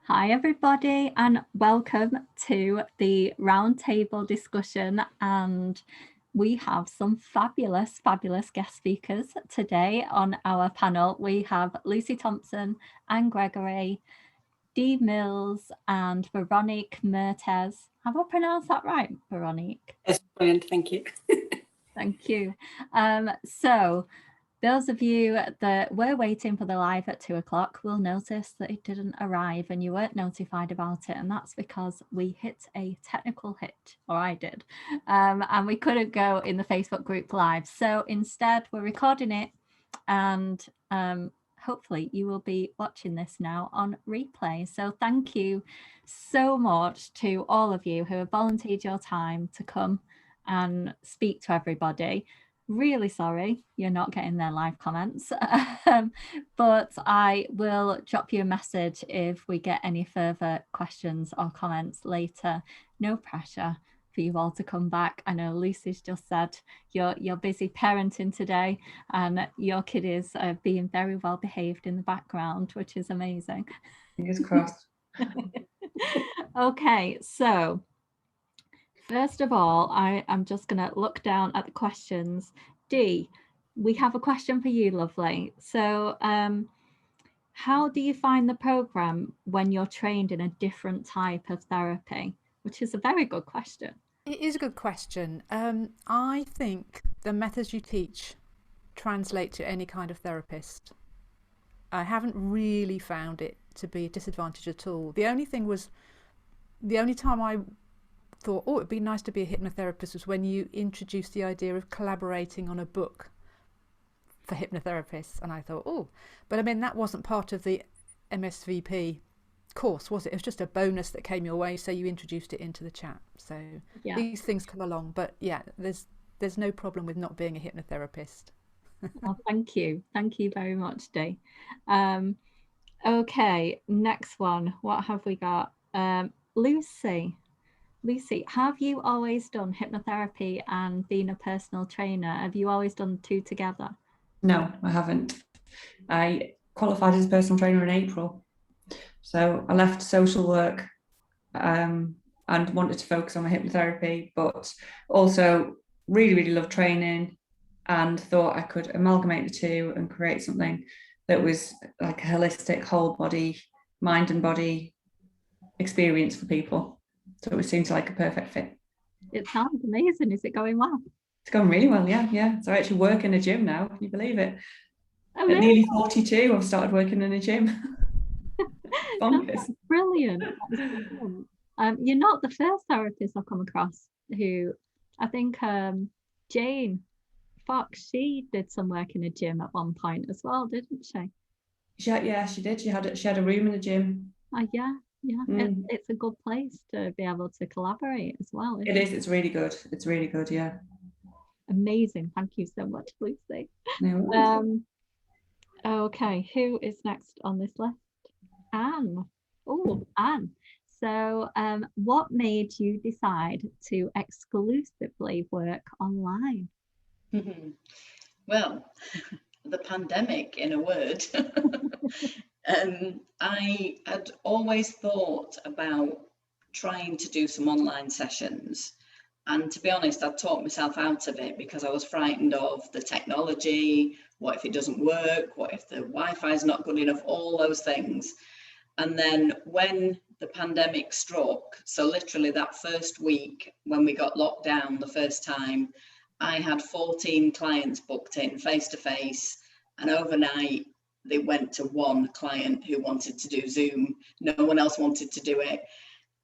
Hi everybody and welcome to the Roundtable discussion, and we have some fabulous guest speakers today on our panel. We have Lucy Thompson and Gregory, Dee Mills and Veronique Mertes. Have I pronounced that right, Veronique? That's brilliant, thank you. Thank you. So those of you that were waiting for the live at 2 o'clock will notice that it didn't arrive and you weren't notified about it. And that's because we hit a technical hit, or I did, and we couldn't go in the Facebook group live. So instead we're recording it, and hopefully you will be watching this now on replay. So thank you so much to all of you who have volunteered your time to come and speak to everybody. Really sorry you're not getting their live comments, but I will drop you a message if we get any further questions or comments later. No pressure for you all to come back. I know Lucy's just said you're busy parenting today and your kid is being very well behaved in the background, which is amazing. Fingers crossed. Okay, so first of all, I'm just going to look down at the questions. Dee, we have a question for you, lovely. So how do you find the programme when you're trained in a different type of therapy? Which is a very good question. It is a good question. I think the methods you teach translate to any kind of therapist. I haven't really found it to be a disadvantage at all. The only time I thought, oh, it'd be nice to be a hypnotherapist was when you introduced the idea of collaborating on a book for hypnotherapists. And I thought, oh, but I mean, that wasn't part of the MSVP course, was it? It was just a bonus that came your way, so you introduced it into the chat. So yeah, these things come along, but yeah, there's no problem with not being a hypnotherapist. Well, thank you very much, Dee. Okay, next one. What have we got? Lucy, have you always done hypnotherapy and been a personal trainer? Have you always done two together? No, I haven't. I qualified as a personal trainer in April. So I left social work and wanted to focus on my hypnotherapy, but also really loved training and thought I could amalgamate the two and create something that was like a holistic whole body, mind and body experience for people. So it seems like a perfect fit. It sounds amazing. Is it going well? It's going really well, yeah. So I actually work in a gym now. Can you believe it? Amazing. At nearly 42, I've started working in a gym. That's brilliant. You're not the first therapist I've come across who, I think Jane Fox, she did some work in a gym at one point as well, didn't she? Yeah, she did. She had a room in the gym. Yeah. It's a good place to be able to collaborate as well. It is. It's really good. Yeah. Amazing. Thank you so much, Lucy. Okay, who is next on this list? Anne. Oh, Anne. So what made you decide to exclusively work online? Well, the pandemic, in a word. I had always thought about trying to do some online sessions, and to be honest, I talked myself out of it because I was frightened of the technology. What if it doesn't work? What if the Wi-Fi is not good enough? All those things. And then when the pandemic struck, so literally that first week when we got locked down the first time, I had 14 clients booked in face-to-face, and overnight they went to one client who wanted to do Zoom. No one else wanted to do it.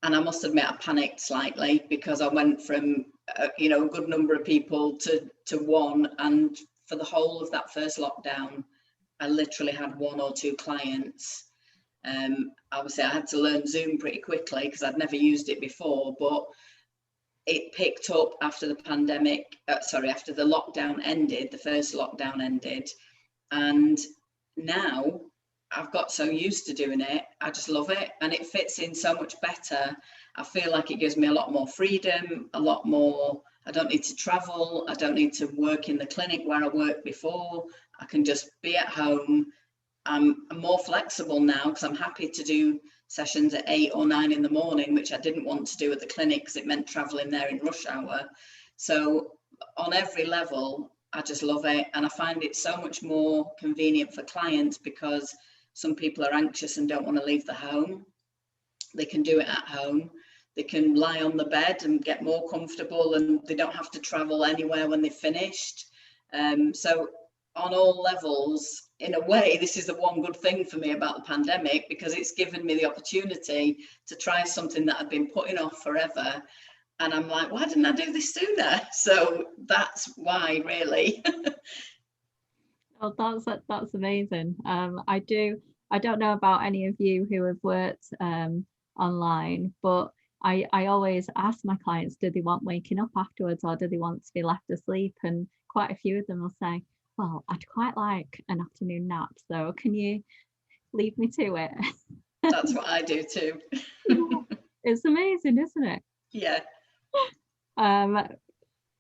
And I must admit, I panicked slightly because I went from, a good number of people to one. And for the whole of that first lockdown, I literally had one or two clients. Obviously, I had to learn Zoom pretty quickly because I'd never used it before, but it picked up after the pandemic, after the lockdown ended, the first lockdown ended. And now I've got so used to doing it, I just love it. And it fits in so much better. I feel like it gives me a lot more freedom, a lot more, I don't need to travel. I don't need to work in the clinic where I worked before. I can just be at home I'm more flexible now because I'm happy to do sessions at 8 or 9 in the morning, which I didn't want to do at the clinic because it meant traveling there in rush hour. So on every level, I just love it. And I find it so much more convenient for clients because some people are anxious and don't want to leave the home. They can do it at home. They can lie on the bed and get more comfortable, and they don't have to travel anywhere when they've finished. So on all levels, in a way, this is the one good thing for me about the pandemic, because it's given me the opportunity to try something that I'd been putting off forever. And I'm like, why didn't I do this sooner? So that's why, really. Oh, that's amazing. I don't know about any of you who have worked online, but I always ask my clients, do they want waking up afterwards, or do they want to be left asleep? And quite a few of them will say, well, I'd quite like an afternoon nap, so can you leave me to it? That's what I do too. It's amazing, isn't it? Yeah.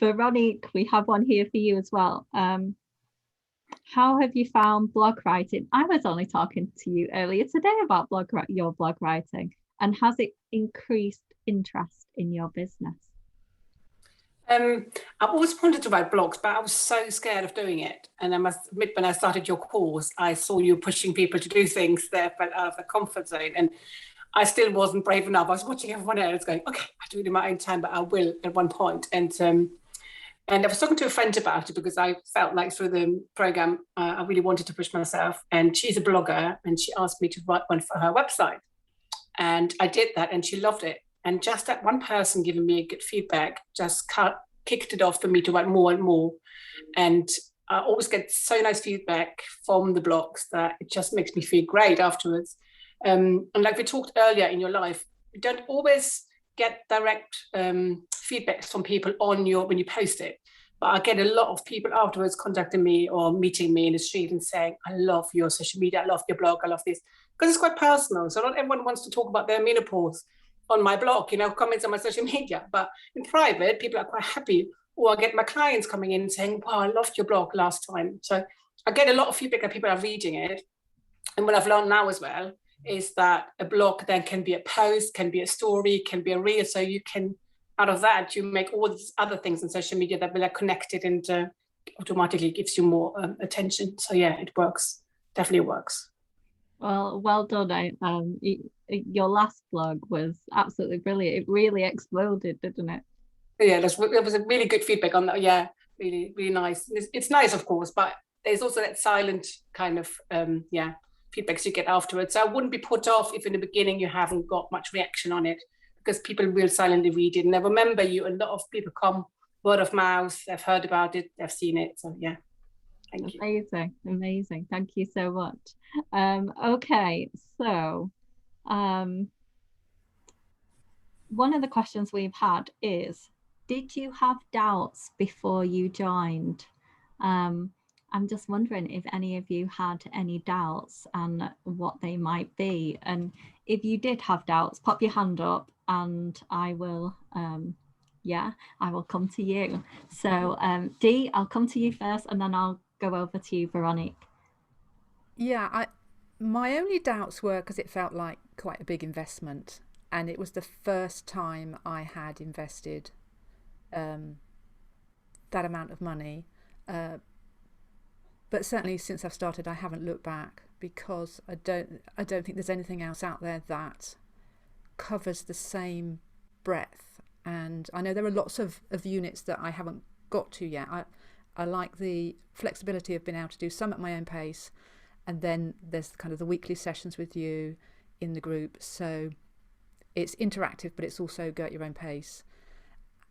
Veronique, we have one here for you as well. How have you found blog writing? I was only talking to you earlier today about your blog writing, and has it increased interest in your business? I've always wanted to write blogs, but I was so scared of doing it. And I must admit, when I started your course, I saw you pushing people to do things that felt out of their comfort zone. And I still wasn't brave enough. I was watching everyone else going, okay, I'll do it in my own time, but I will at one point. And I was talking to a friend about it because I felt like through the program, I really wanted to push myself. And she's a blogger, and she asked me to write one for her website. And I did that, and she loved it. And just that one person giving me good feedback just kicked it off for me to write more and more. And I always get so nice feedback from the blogs that it just makes me feel great afterwards. And like we talked earlier in your life, you don't always get direct feedbacks from people when you post it. But I get a lot of people afterwards contacting me or meeting me in the street and saying, I love your social media, I love your blog, I love this. Because it's quite personal. So not everyone wants to talk about their menopause on my blog, comments on my social media. But in private, people are quite happy. Or I get my clients coming in and saying, wow, I loved your blog last time. So I get a lot of feedback that people are reading it. And what I've learned now as well is that a blog then can be a post, can be a story, can be a reel. So you can, out of that, you make all these other things on social media that will are connected and automatically gives you more attention. So yeah, it works, definitely works. Well done. Your last blog was absolutely brilliant. It really exploded, didn't it? Yeah, there was a really good feedback on that. Yeah, really, really nice. It's nice, of course, but there's also that silent kind of, feedbacks you get afterwards. So I wouldn't be put off if in the beginning you haven't got much reaction on it, because people will silently read it. And I remember a lot of people come word of mouth, they've heard about it, they've seen it. So yeah, thank you. Amazing. Thank you so much. Okay, so one of the questions we've had is, did you have doubts before you joined? I'm just wondering if any of you had any doubts and what they might be. And if you did have doubts, pop your hand up and I will come to you. So Dee, I'll come to you first and then I'll go over to you, Veronique. Yeah, my only doubts were because it felt like quite a big investment, and it was the first time I had invested that amount of money. But certainly since I've started, I haven't looked back, because I don't think there's anything else out there that covers the same breadth. And I know there are lots of units that I haven't got to yet. I like the flexibility of being able to do some at my own pace, and then there's kind of the weekly sessions with you in the group. So it's interactive, but it's also go at your own pace.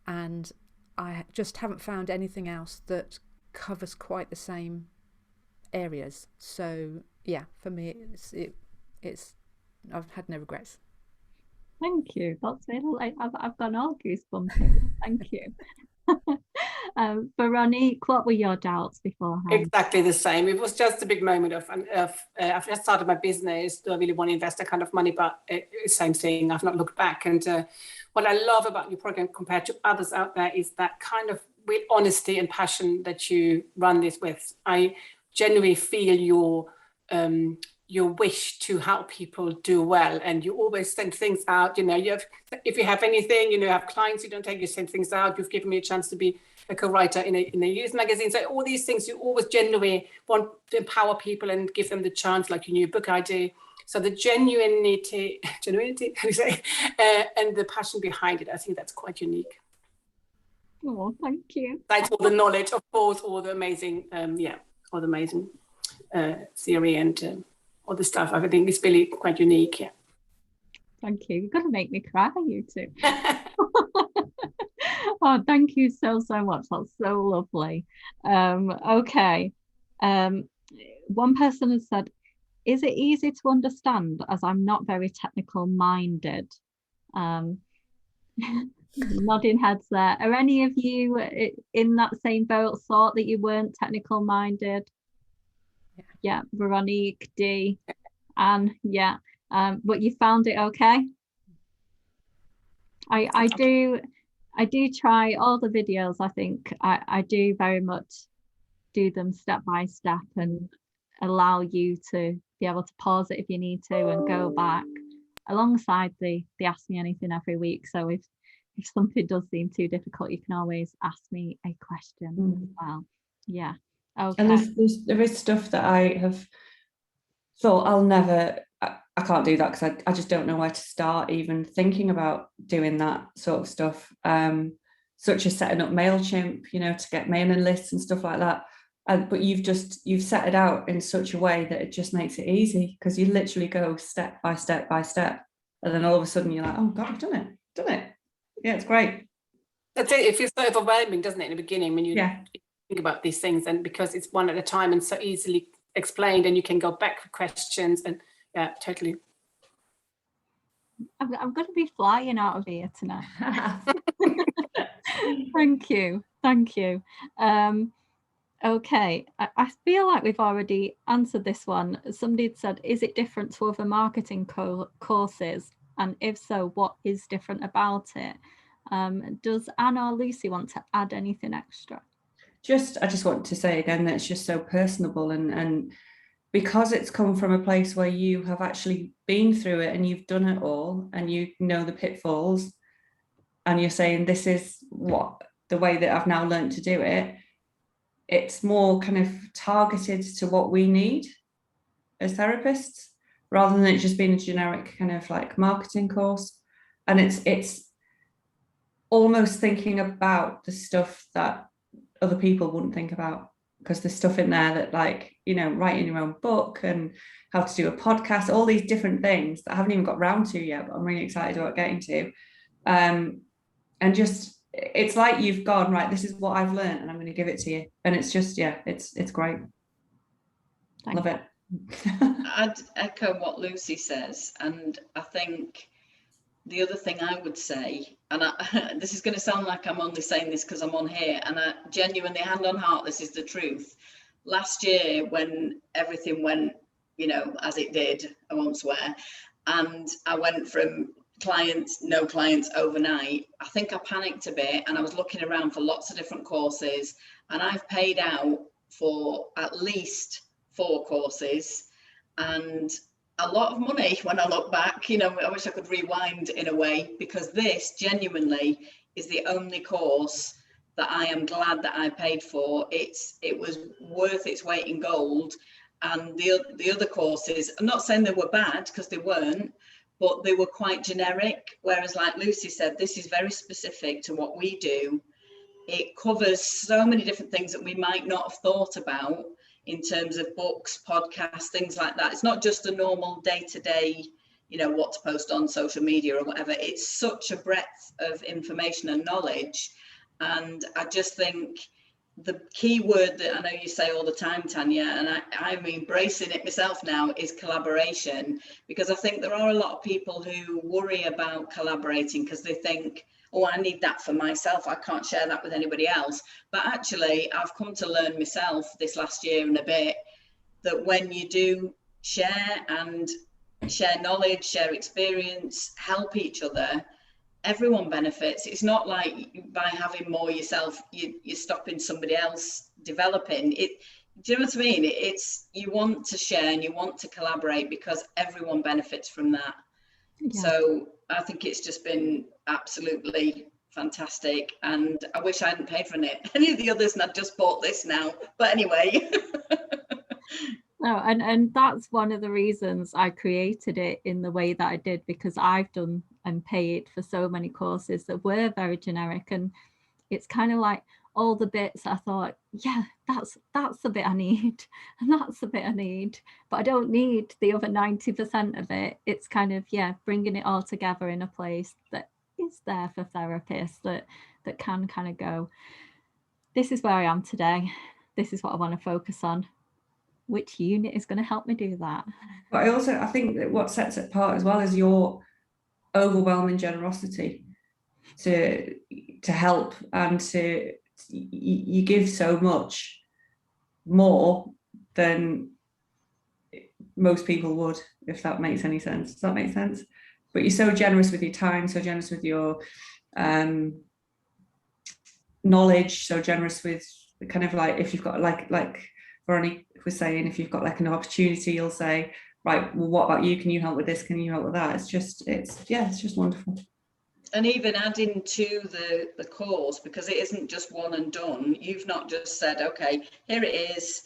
And I just haven't found anything else that covers quite the same areas. So yeah, for me, it's I've had no regrets. Thank you. That's really, I've got all goosebumps. Thank you. Veronique, what were your doubts beforehand? Exactly the same. It was just a big moment of I've just started my business. Do I really want to invest that kind of money? But same thing. I've not looked back. And what I love about your program compared to others out there is that kind of with honesty and passion that you run this with. I genuinely feel your your wish to help people do well, and you always send things out. If you have anything, you have clients you don't take, you send things out. You've given me a chance to be a co-writer in a youth magazine. So all these things, you always genuinely want to empower people and give them the chance, like your new book idea. So the genuinity, how do you say, and the passion behind it, I think that's quite unique. Oh, thank you. That's all the knowledge, of course, all the amazing, theory and all the stuff. I think it's really quite unique. Yeah. Thank you. You're going to make me cry, you two. Oh, thank you so much. That's so lovely. Okay. One person has said, is it easy to understand as I'm not very technical minded? Nodding heads there. Are any of you in that same boat, thought that you weren't technical minded? Yeah, Veronique, Dee, Anne, yeah. But you found it okay? I do try all the videos. I think I do very much do them step by step and allow you to be able to pause it if you need to and go back alongside the Ask Me Anything every week. So if something does seem too difficult, you can always ask me a question as well. Yeah. Okay. And there is stuff that I have thought I can't do that because I just don't know where to start even thinking about doing that sort of stuff, such as setting up MailChimp, to get mailing lists and stuff like that. But you've set it out in such a way that it just makes it easy, because you literally go step by step by step, and then all of a sudden you're like, oh God, I've done it. Yeah, it's great. That's it. It feels so overwhelming, doesn't it, in the beginning when you think about these things, and because it's one at a time and so easily explained, and you can go back for questions, and yeah, totally. I'm going to be flying out of here tonight. Thank you. Okay, I feel like we've already answered this one. Somebody had said, is it different to other marketing courses? And if so, what is different about it? Does Anne or Lucy want to add anything extra? I just want to say again that it's just so personable, and because it's come from a place where you have actually been through it and you've done it all and you know the pitfalls, and you're saying this is the way that I've now learned to do it. It's more kind of targeted to what we need as therapists, rather than it just being a generic kind of like marketing course. And it's almost thinking about the stuff that other people wouldn't think about, because there's stuff in there that, like, writing your own book and how to do a podcast, all these different things that I haven't even got round to yet, but I'm really excited about getting to. And just, it's like you've gone, right, this is what I've learned and I'm going to give it to you. And it's just, it's great. Love it. I'd echo what Lucy says. And I think the other thing I would say, and this is going to sound like I'm only saying this because I'm on here, and I genuinely, hand on heart, this is the truth. Last year, when everything went, as it did, I won't swear, and I went from no clients overnight, I think I panicked a bit, and I was looking around for lots of different courses, and I've paid out for at least 4 courses, and a lot of money when I look back. I wish I could rewind in a way, because this genuinely is the only course that I am glad that I paid for. It was worth its weight in gold. And the other courses, I'm not saying they were bad, because they weren't, but they were quite generic. Whereas, like Lucy said, this is very specific to what we do. It covers so many different things that we might not have thought about in terms of books, podcasts, things like that. It's not just a normal day-to-day, what to post on social media or whatever. It's such a breadth of information and knowledge. And I just think the key word that I know you say all the time, Tanya, and I'm embracing it myself now, is collaboration. Because I think there are a lot of people who worry about collaborating because they think, oh, I need that for myself, I can't share that with anybody else. But actually, I've come to learn myself this last year and a bit that when you do share knowledge, share experience, help each other, everyone benefits. It's not like by having more yourself, you're stopping somebody else developing. do you know what I mean? It's, you want to share and you want to collaborate because everyone benefits from that. Yeah. So I think it's just been absolutely fantastic, and I wish I hadn't paid for any of the others, and I've just bought this now. But anyway. No, and that's one of the reasons I created it in the way that I did, because I've done and paid for so many courses that were very generic, and it's kind of like all the bits I thought, yeah, that's the bit I need, and that's the bit I need, but I don't need the other 90% of it. It's kind of, yeah, bringing it all together in a place that is there for therapists that can kind of go, this is where I am today, this is what I want to focus on. Which unit is going to help me do that? But I think that what sets it apart as well is your overwhelming generosity to help, and you give so much more than most people would, if that makes any sense. Does that make sense? But you're so generous with your time, so generous with your knowledge, so generous with kind of like, if you've got like Veronica was saying, if you've got like an opportunity, you'll say, right, well, what about you? Can you help with this? Can you help with that? It's just wonderful. And even adding to the course, because it isn't just one and done. You've not just said, okay, here it is,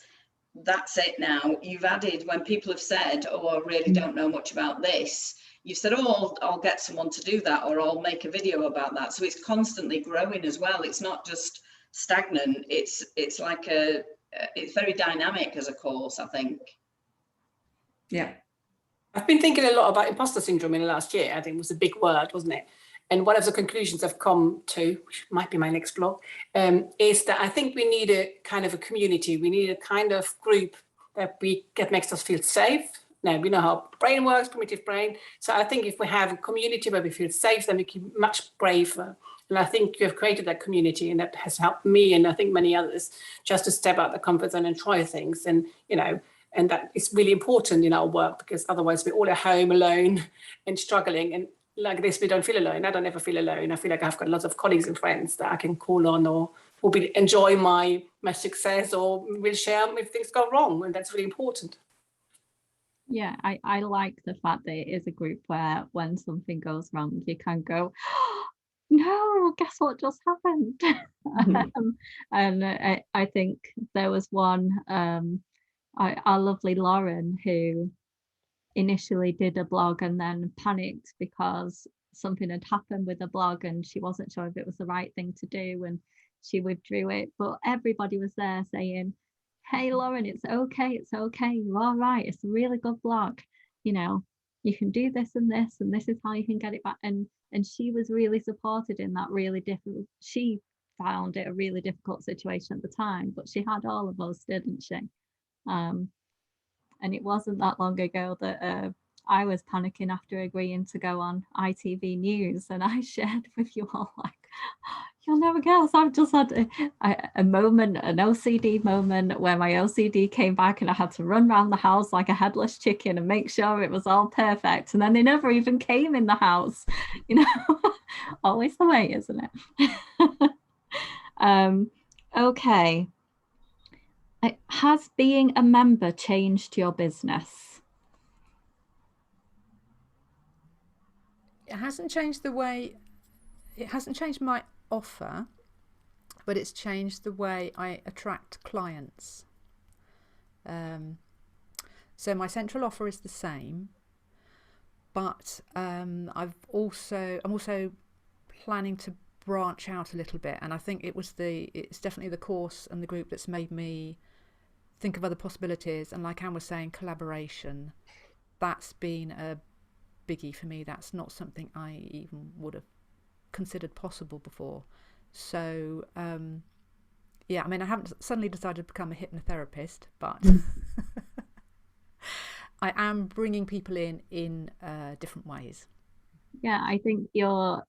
that's it now. You've added, when people have said, oh, I really don't know much about this, you've said, oh, I'll get someone to do that, or I'll make a video about that. So it's constantly growing as well. It's not just stagnant. It's like it's very dynamic as a course, I think. Yeah. I've been thinking a lot about imposter syndrome in the last year. I think it was a big word, wasn't it? And one of the conclusions I've come to, which might be my next blog, is that I think we need a kind of a community. We need a kind of group that makes us feel safe. Now, we know how brain works, primitive brain. So I think if we have a community where we feel safe, then we can be much braver. And I think you have created that community, and that has helped me, and I think many others, just to step out the comfort zone and try things. And, and that is really important in our work, because otherwise we're all at home alone and struggling. And like this, we don't feel alone. I don't ever feel alone. I feel like I've got lots of colleagues and friends that I can call on, or will enjoy my success, or will share if things go wrong. And that's really important. Yeah, I like the fact that it is a group where when something goes wrong, you can go, oh, no, guess what just happened? And I think there was one, our lovely Lauren, who initially did a blog and then panicked because something had happened with the blog and she wasn't sure if it was the right thing to do, and she withdrew it. But everybody was there saying, hey Lauren, it's okay, you're all right, it's a really good blog, you can do this and this is how you can get it back. And she was really supported in that really difficult, she found it a really difficult situation at the time, but she had all of us, didn't she? And it wasn't that long ago that I was panicking after agreeing to go on ITV News, and I shared with you all, like, you'll never guess, I've just had a moment, an OCD moment, where my OCD came back and I had to run around the house like a headless chicken and make sure it was all perfect. And then they never even came in the house, always the way, isn't it? Okay. Has being a member changed your business? It hasn't changed my offer, but it's changed the way I attract clients. So my central offer is the same, but I'm also planning to branch out a little bit, and I think it's definitely the course and the group that's made me think of other possibilities. And like Anne was saying, collaboration, that's been a biggie for me. That's not something I even would have considered possible before. So yeah, I mean, I haven't suddenly decided to become a hypnotherapist, but I am bringing people in different ways. Yeah, I think you're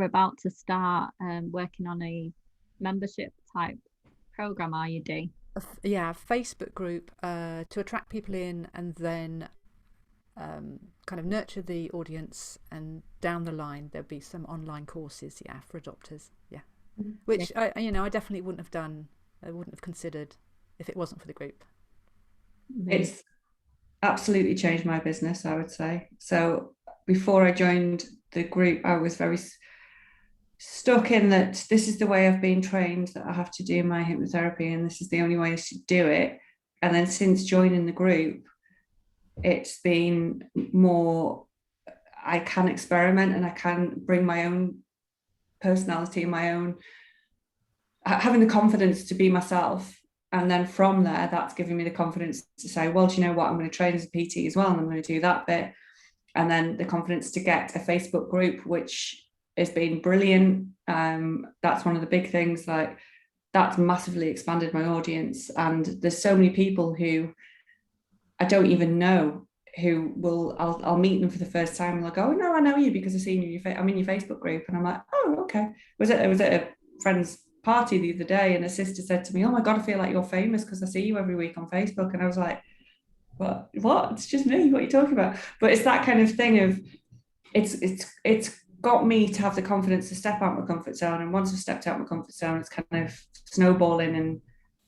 about to start working on a membership type program, are you, Dee? Yeah, a Facebook group to attract people in, and then kind of nurture the audience, and down the line there'll be some online courses, for adopters, which I definitely wouldn't have done. I wouldn't have considered if it wasn't for the group? It's absolutely changed my business, I would say. So before I joined the group, I was very stuck in that this is the way I've been trained, that I have to do my hypnotherapy and this is the only way to do it. And then since joining the group, it's been more, I can experiment and I can bring my own personality, my own, having the confidence to be myself. And then from there, that's giving me the confidence to say, well, do you know what? I'm going to train as a PT as well, and I'm going to do that bit. And then the confidence to get a Facebook group, which has been brilliant. That's one of the big things. Like, that's massively expanded my audience. And there's so many people who I don't even know who will, I'll meet them for the first time and they'll go, oh, no, I know you because I've seen you. I'm in your Facebook group. And I'm like, oh, okay. Was it a friend's party the other day, and a sister said to me, oh my God, I feel like you're famous because I see you every week on Facebook. And I was like, what? It's just me. What are you talking about? But it's that kind of thing of, it's got me to have the confidence to step out my comfort zone. And once I've stepped out my comfort zone, it's kind of snowballing and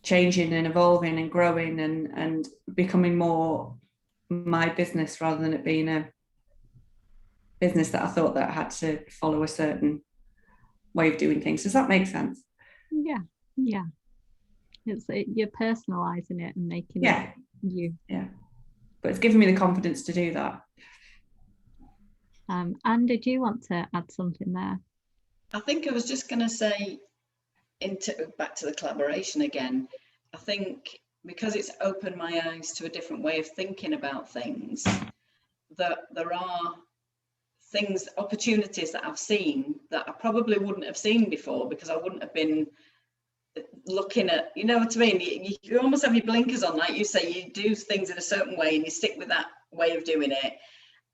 changing and evolving and growing and becoming more my business rather than it being a business that I thought that I had to follow a certain way of doing things. Does that make sense? Yeah. You're personalizing it and making it you. Yeah. But it's given me the confidence to do that. Anne, did you want to add something there? I think I was just going to say, back to the collaboration again. I think because it's opened my eyes to a different way of thinking about things, that there are things, opportunities that I've seen that I probably wouldn't have seen before because I wouldn't have been looking at, you know what I mean? You almost have your blinkers on, like you say, you do things in a certain way and you stick with that way of doing it.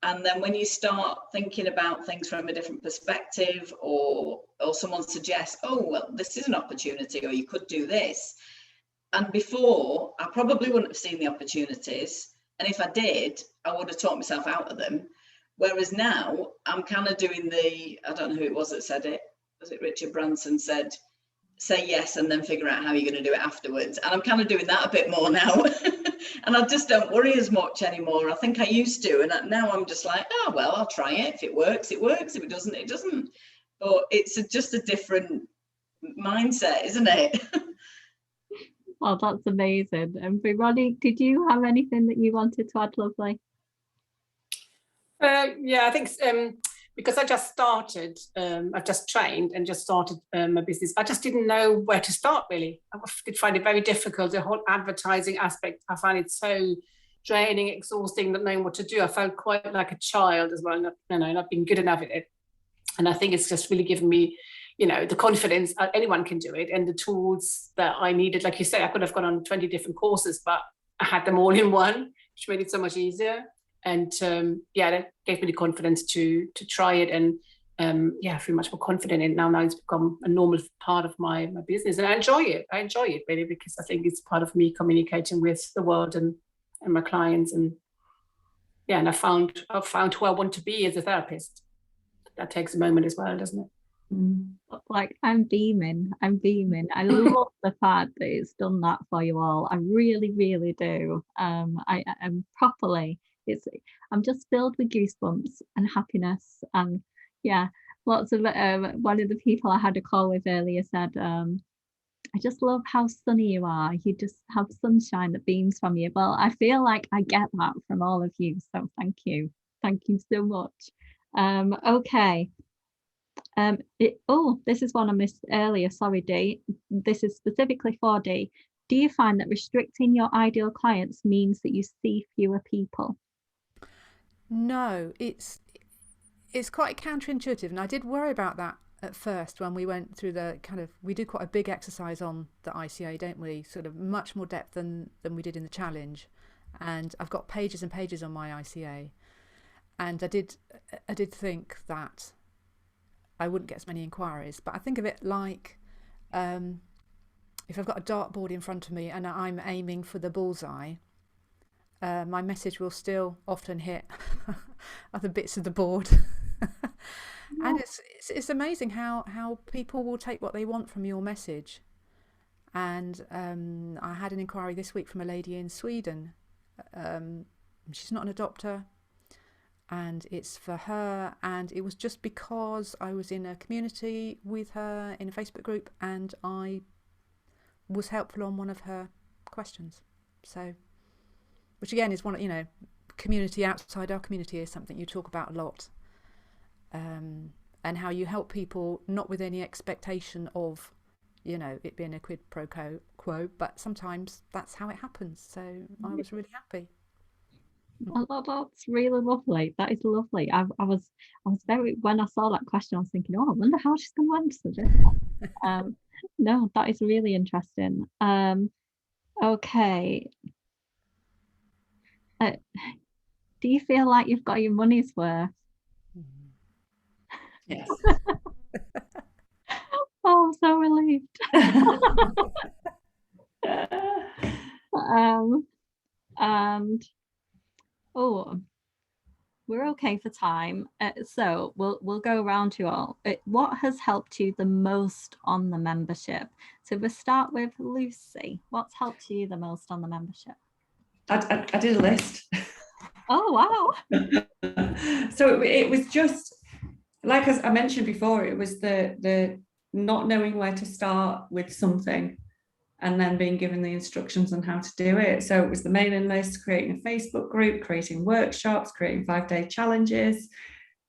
And then when you start thinking about things from a different perspective, or someone suggests, oh, well, this is an opportunity, or you could do this. And before, I probably wouldn't have seen the opportunities. And if I did, I would have taught myself out of them. Whereas now I'm kind of doing I don't know who it was that said it. Was it Richard Branson said, say yes and then figure out how you're going to do it afterwards? And I'm kind of doing that a bit more now. And I just don't worry as much anymore. I think I used to. And now I'm just like, oh, well, I'll try it. If it works, it works. If it doesn't, it doesn't. But it's just a different mindset, isn't it? Well, that's amazing. And Veronique, did you have anything that you wanted to add, lovely? Yeah, I think because I just started, I've just trained and just started my business. I just didn't know where to start, really. I did find it very difficult, the whole advertising aspect. I find it so draining, exhausting, not knowing what to do. I felt quite like a child as well, not being good enough at it. And I think it's just really given me, the confidence anyone can do it, and the tools that I needed. Like you say, I could have gone on 20 different courses, but I had them all in one, which made it so much easier. And that gave me the confidence to try it, and I feel much more confident in it now. Now it's become a normal part of my business, and I enjoy it. Really, because I think it's part of me communicating with the world and my clients, and I've found who I want to be as a therapist. That takes a moment as well, doesn't it? Like, I'm beaming. I love the fact that it's done that for you all. I really, really do. I am properly. I'm just filled with goosebumps and happiness, and lots of one of the people I had a call with earlier said, I just love how sunny you are. You just have sunshine that beams from you. Well, I feel like I get that from all of you, so thank you so much. Okay. This is one I missed earlier, sorry, Dee. This is specifically for Dee. Do you find that restricting your ideal clients means that you see fewer people? No, it's quite counterintuitive, and I did worry about that at first when we went through we do quite a big exercise on the ICA, don't we? Sort of much more depth than we did in the challenge, and I've got pages and pages on my ICA, and I did think that I wouldn't get as many inquiries, but I think of it like if I've got a dartboard in front of me and I'm aiming for the bullseye, my message will still often hit other bits of the board. And it's amazing how people will take what they want from your message And I had an inquiry this week from a lady in Sweden. She's not an adopter, and it's for her, and it was just because I was in a community with her in a Facebook group and I was helpful on one of her questions. So, which again is one, you know, community outside our community is something you talk about a lot, and how you help people not with any expectation of, you know, it being a quid pro quo, but sometimes that's how it happens. So I was really happy. Oh, that's really lovely. That is lovely. I was very, when I saw that question, I was thinking, oh, I wonder how she's going to answer this. No, that is really interesting. Okay. Do you feel like you've got your money's worth? Yes. Oh, I'm so relieved. And oh, we're okay for time. So we'll go around to all. What has helped you the most on the membership? So we'll start with Lucy. What's helped you the most on the membership? I did a list. Oh, wow. So it was just, like as I mentioned before, it was the not knowing where to start with something and then being given the instructions on how to do it. So it was the mailing list, creating a Facebook group, creating workshops, creating 5-day challenges,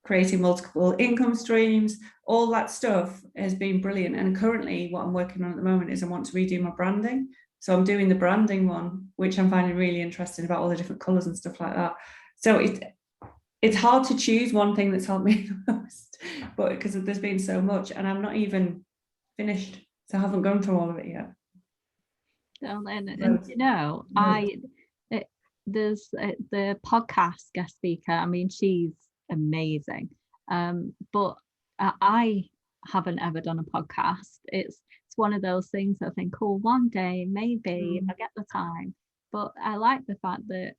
creating multiple income streams. All that stuff has been brilliant. And currently what I'm working on at the moment is I want to redo my branding. So I'm doing the branding one, which I'm finding really interesting, about all the different colours and stuff like that. So it's hard to choose one thing that's helped me the most, but because there's been so much, and I'm not even finished, so I haven't gone through all of it yet. And you know, there's the podcast guest speaker. I mean, she's amazing. But I haven't ever done a podcast. It's one of those things that I think, oh, one day maybe I get the time. But I like the fact that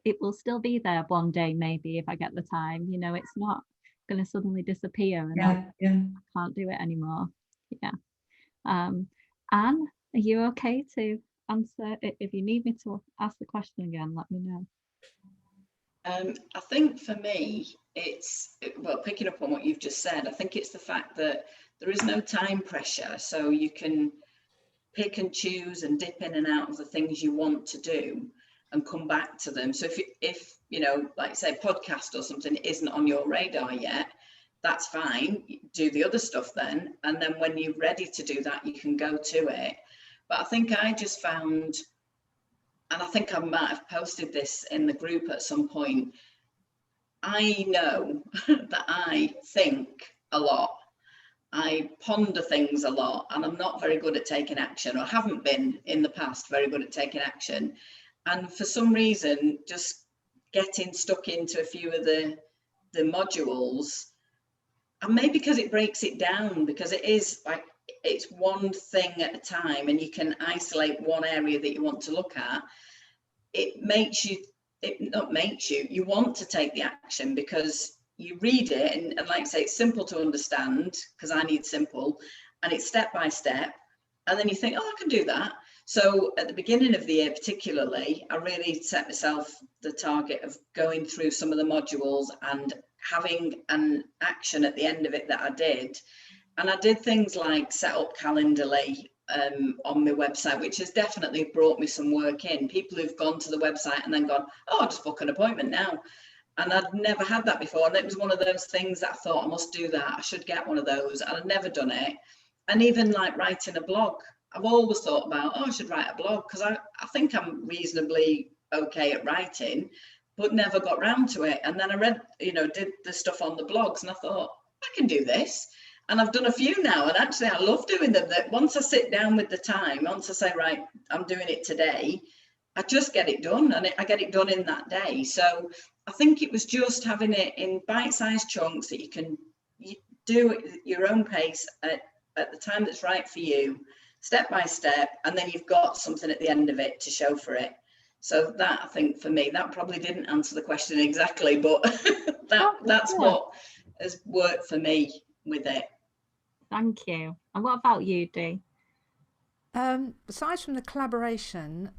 it will still be there one day, maybe, if I get the time. You know, it's not going to suddenly disappear and I can't do it anymore. Yeah. Anne, are you okay to answer? If you need me to ask the question again, let me know. I think for me, it's, well, picking up on what you've just said, I think it's the fact that there is no time pressure. So you can pick and choose and dip in and out of the things you want to do and come back to them. So if you know, like say podcast or something isn't on your radar yet, that's fine. Do the other stuff then. And then when you're ready to do that, you can go to it. But I think I just found, and I think I might have posted this in the group at some point, I know that I think a lot. I ponder things a lot, and I'm not very good at taking action, or haven't been in the past very good at taking action. And for some reason, just getting stuck into a few of the modules, and maybe because it breaks it down, because it is like, it's one thing at a time and you can isolate one area that you want to look at. It makes you, you want to take the action because you read it and like I say, it's simple to understand, because I need simple, and it's step by step, and then you think, oh, I can do that. So at the beginning of the year particularly, I really set myself the target of going through some of the modules and having an action at the end of it that I did. And I did things like set up Calendly on my website, which has definitely brought me some work in. People who've gone to the website and then gone, oh, I'll just book an appointment now. And I'd never had that before. And it was one of those things that I thought, I must do that. I should get one of those. And I'd never done it. And even like writing a blog, I've always thought about, oh, I should write a blog, because I think I'm reasonably okay at writing, but never got round to it. And then I read, you know, did the stuff on the blogs, and I thought, I can do this. And I've done a few now, and actually I love doing them. That once I sit down with the time, once I say, right, I'm doing it today, I just get it done, and I get it done in that day. So I think it was just having it in bite-sized chunks that you can do at your own pace at the time that's right for you, step by step, and then you've got something at the end of it to show for it. So that, I think for me, that probably didn't answer the question exactly, but that's what has worked for me with it. Thank you. And what about you, Dee? Besides from the collaboration,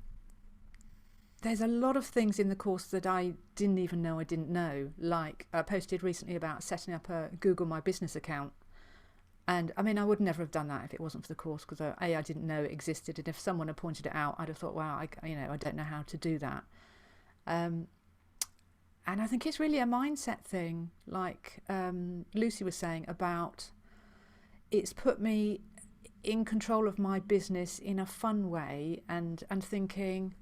there's a lot of things in the course that I didn't even know I didn't know. Like I posted recently about setting up a Google My Business account. And I mean, I would never have done that if it wasn't for the course, because I didn't know it existed. And if someone had pointed it out, I'd have thought, wow, I don't know how to do that. And I think it's really a mindset thing, like Lucy was saying about, it's put me in control of my business in a fun way, and thinking,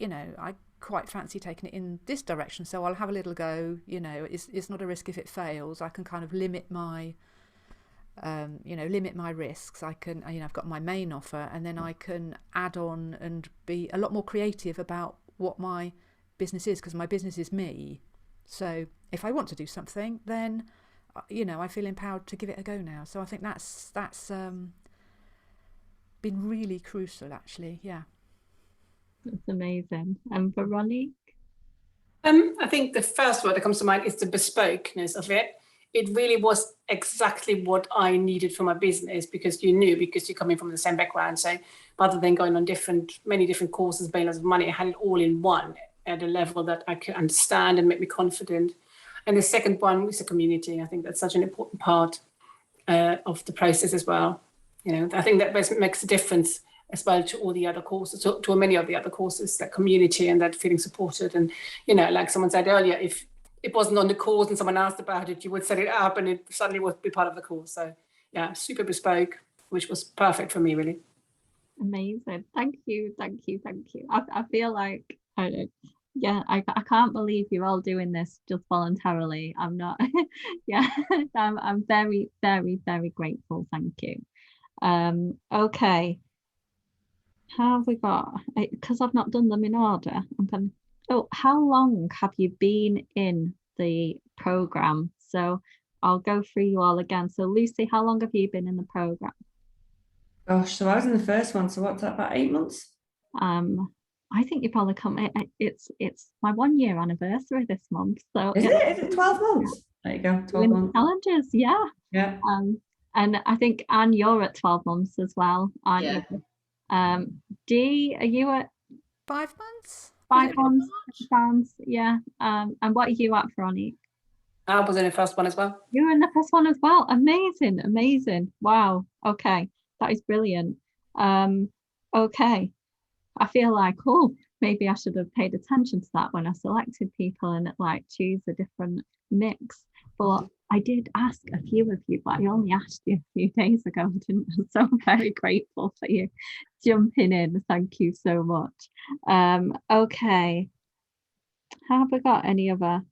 I quite fancy taking it in this direction, so I'll have a little go. It's not a risk if it fails. I can kind of limit my risks. I can, I've got my main offer, and then I can add on and be a lot more creative about what my business is, because my business is me. So if I want to do something, then I feel empowered to give it a go now. So I think that's been really crucial, actually. Yeah, that's amazing. And Veronique? I think the first word that comes to mind is the bespokeness of it. It really was exactly what I needed for my business, because you're coming from the same background. So rather than going on many different courses, paying lots of money, I had it all in one at a level that I could understand and make me confident. And the second one was the community. I think that's such an important part of the process as well. I think that makes a difference as well to all the other courses, to many of the other courses, that community and that feeling supported. And, like someone said earlier, if it wasn't on the course and someone asked about it, you would set it up and it suddenly would be part of the course. So yeah, super bespoke, which was perfect for me, really. Amazing. Thank you. I feel like, I can't believe you're all doing this just voluntarily. I'm not, I'm very, very, very grateful. Thank you. Okay. How have we got, because I've not done them in order. How long have you been in the program? So I'll go through you all again. So Lucy, how long have you been in the program? Gosh, so I was in the first one. So what's that, about 8 months? I think you probably come. It's my 1 year anniversary this month. So is it 12 months? There you go, 12 months. Challenges, yeah. Yeah. And I think Anne, you're at 12 months as well, aren't you? Dee, are you at 5 months? 5 months, yeah. And what are you at, Veronique? I was in the first one as well. You were in the first one as well. Amazing. Wow. Okay, that is brilliant. Okay, I feel like, maybe I should have paid attention to that when I selected people and choose a different mix. But I did ask a few of you, but I only asked you a few days ago, didn't I? So I'm very grateful for you jumping in. Thank you so much. Okay. Have we got any other?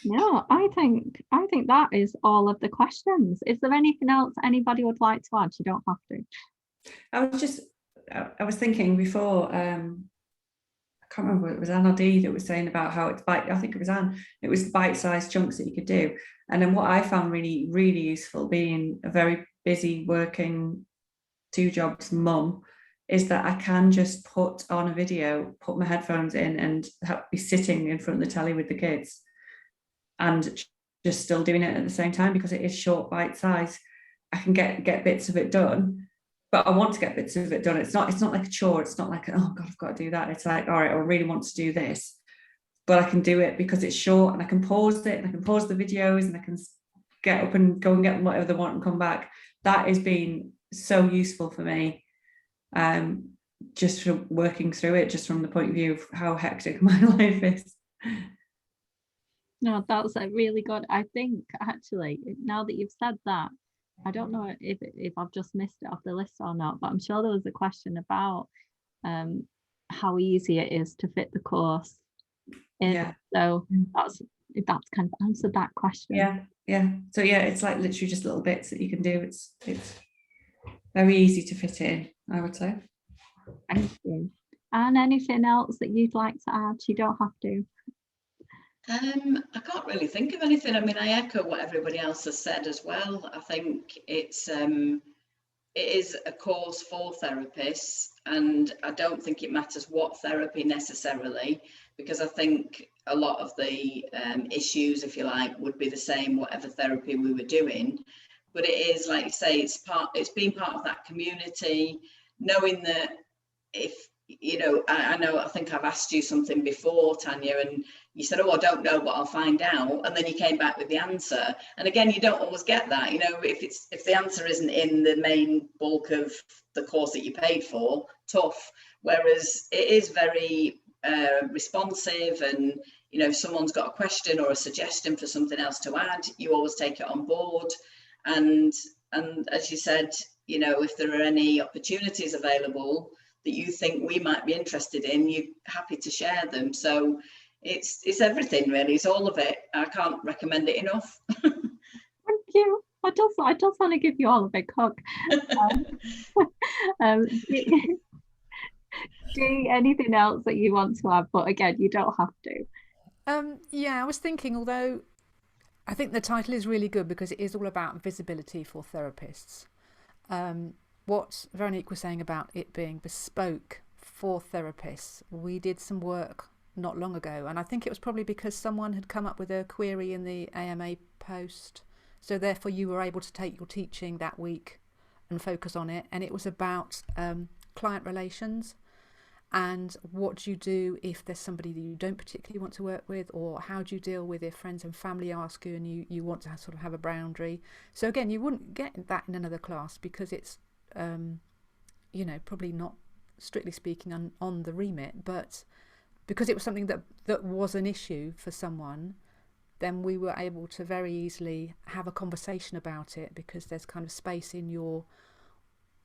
No, I think that is all of the questions. Is there anything else anybody would like to add? You don't have to. I was thinking before, I can't remember whether it was Anne or Dee that was saying about how it's I think it was Anne, it was bite-sized chunks that you could do. And then what I found really, really useful, being a very busy working 2 jobs mum, is that I can just put on a video, put my headphones in and be sitting in front of the telly with the kids and just still doing it at the same time, because it is short bite size. I can get bits of it done, but I want to get bits of it done. It's not like a chore. It's not like, oh God, I've got to do that. It's like, all right, I really want to do this, but I can do it because it's short, and I can pause it, and I can pause the videos, and I can get up and go and get whatever they want and come back. That has been so useful for me, just for working through it, just from the point of view of how hectic my life is. No, that's really good. I think actually, now that you've said that, I don't know if I've just missed it off the list or not, but I'm sure there was a question about how easy it is to fit the course in. Yeah. So that's kind of answered that question. Yeah. So yeah, it's like literally just little bits that you can do. It's very easy to fit in, I would say. Thank you. And anything else that you'd like to add? You don't have to. I can't really think of anything. I mean, I echo what everybody else has said as well. I think it is a course for therapists, and I don't think it matters what therapy necessarily, because I think a lot of the issues, if you like, would be the same whatever therapy we were doing. but it is, like you say, it's being part of that community, knowing that if, you know, I think I've asked you something before, Tanya, and you said, oh, I don't know, but I'll find out. And then you came back with the answer. And again, you don't always get that, you know, if the answer isn't in the main bulk of the course that you paid for, tough. Whereas it is very responsive, and, you know, if someone's got a question or a suggestion for something else to add, you always take it on board. And as you said, you know, if there are any opportunities available that you think we might be interested in, you're happy to share them. So it's everything really, it's all of it. I can't recommend it enough. Thank you. I just want to give you all a big hug. Do anything else that you want to add, but again, you don't have to. Yeah, I was thinking, although I think the title is really good because it is all about visibility for therapists. What Veronique was saying about it being bespoke for therapists, we did some work not long ago, and I think it was probably because someone had come up with a query in the AMA post, so therefore you were able to take your teaching that week and focus on it, and it was about client relations and what do you do if there's somebody that you don't particularly want to work with, or how do you deal with if friends and family ask you and you want to sort of have a boundary. So again, you wouldn't get that in another class because it's you know, probably not strictly speaking on the remit, but because it was something that was an issue for someone, then we were able to very easily have a conversation about it, because there's kind of space in your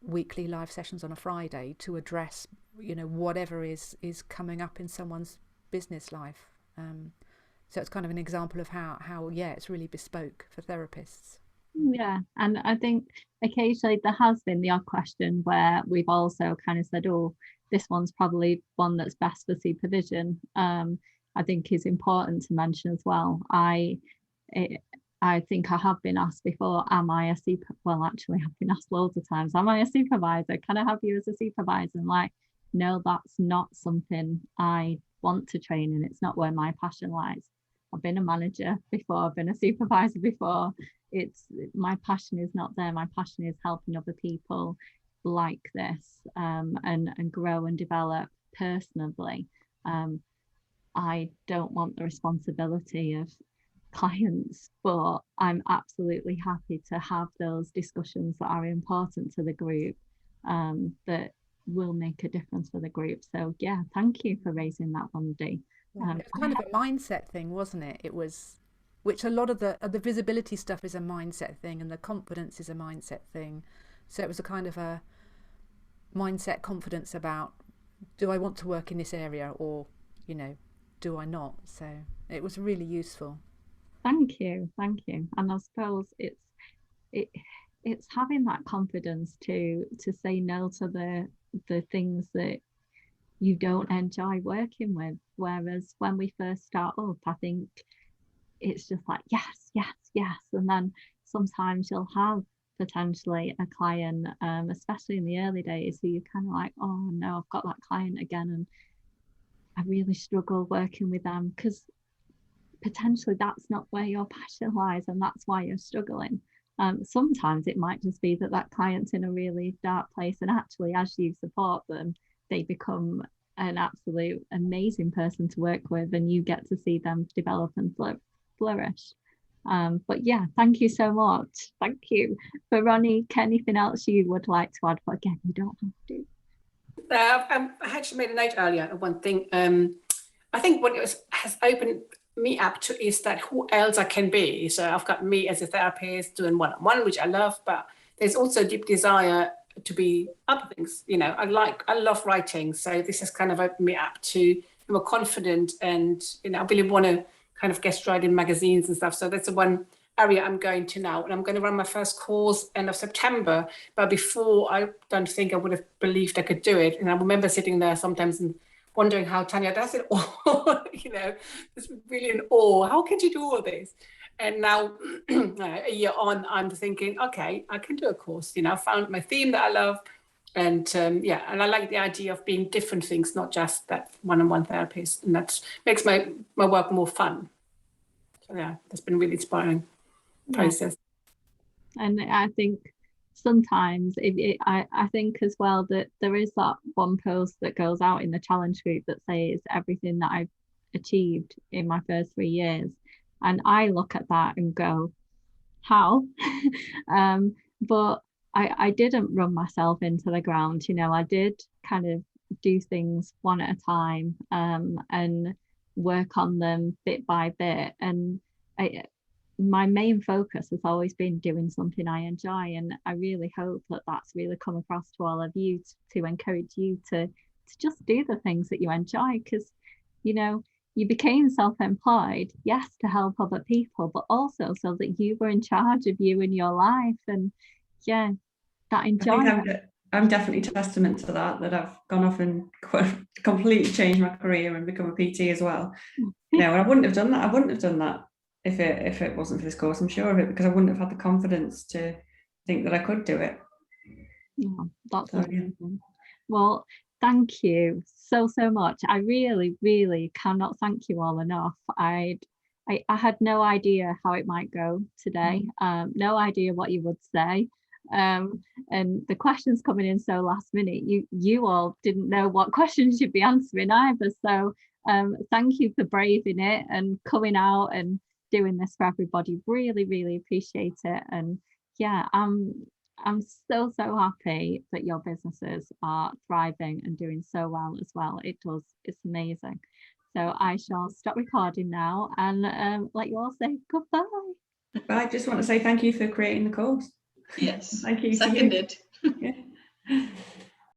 weekly live sessions on a Friday to address, you know, whatever is coming up in someone's business life. So it's kind of an example of how yeah, it's really bespoke for therapists. Yeah, and I think occasionally there has been the odd question where we've also kind of said, oh, this one's probably one that's best for supervision. I think is important to mention as well. I think I have been asked before, am I a well, actually I've been asked loads of times, am I a supervisor? Can I have you as a supervisor? And like, no, that's not something I want to train in. It's not where my passion lies. I've been a manager before, I've been a supervisor before. My passion is not there. My passion is helping other people like this and grow and develop personally. I don't want the responsibility of clients, but I'm absolutely happy to have those discussions that are important to the group, that will make a difference for the group. So yeah, thank you for raising that one, Dee. It was kind of a mindset thing, wasn't it? It was, which a lot of the visibility stuff is a mindset thing, and the confidence is a mindset thing. So it was a kind of a mindset confidence about, do I want to work in this area, or, you know, do I not? So it was really useful. Thank you. And I suppose it's having that confidence to say no to the things that you don't enjoy working with. Whereas when we first start up, I think it's just like yes, and then sometimes you'll have potentially a client, especially in the early days, who you're kind of like, oh no, I've got that client again, and I really struggle working with them, because potentially that's not where your passion lies, and that's why you're struggling. Sometimes it might just be that client's in a really dark place, and actually as you support them, they become an absolute amazing person to work with, and you get to see them develop and flourish. But yeah, thank you so much. Thank you. Veronique, anything else you would like to add? But again, you don't have to. I actually made a note earlier of one thing. I think what has opened me up to is that who else I can be. So I've got me as a therapist doing one-on-one, which I love, but there's also a deep desire to be other things. You know, I love writing. So this has kind of opened me up to be more confident, and, you know, I really want to kind of guest write in magazines and stuff. So that's the one area I'm going to now, and I'm going to run my first course end of September. But before, I don't think I would have believed I could do it. And I remember sitting there sometimes and wondering how Tanya does it all. You know, it's really in awe. How can you do all this? And now, a year on, I'm thinking, okay, I can do a course. You know, I found my theme that I love, and yeah, and I like the idea of being different things, not just that one-on-one therapist, and that makes my work more fun. So yeah, that's been really inspiring process. And I think sometimes I think as well that there is that one post that goes out in the challenge group that says everything that I've achieved in my first 3 years, and I look at that and go, how? But I didn't run myself into the ground. You know, I did kind of do things one at a time, and work on them bit by bit. And my main focus has always been doing something I enjoy, and I really hope that that's really come across to all of you to encourage you to just do the things that you enjoy, because you know you became self-employed, yes, to help other people, but also so that you were in charge of you and your life. And yeah, that enjoyment. I'm definitely testament to that I've gone off and completely changed my career and become a PT as well. No, I wouldn't have done that if it wasn't for this course. I'm sure of it, because I wouldn't have had the confidence to think that I could do it. Yeah, that's amazing. Well, thank you so much. I really cannot thank you all enough. I had no idea how it might go today. No idea what you would say. And the questions coming in so last minute, you all didn't know what questions you'd be answering either. So thank you for braving it and coming out and doing this for everybody. Really appreciate it. And yeah, I'm so happy that your businesses are thriving and doing so well as well. It's amazing. So I shall stop recording now and let you all say goodbye. I just want to say thank you for creating the course. Yes. Thank you. Seconded. Yeah.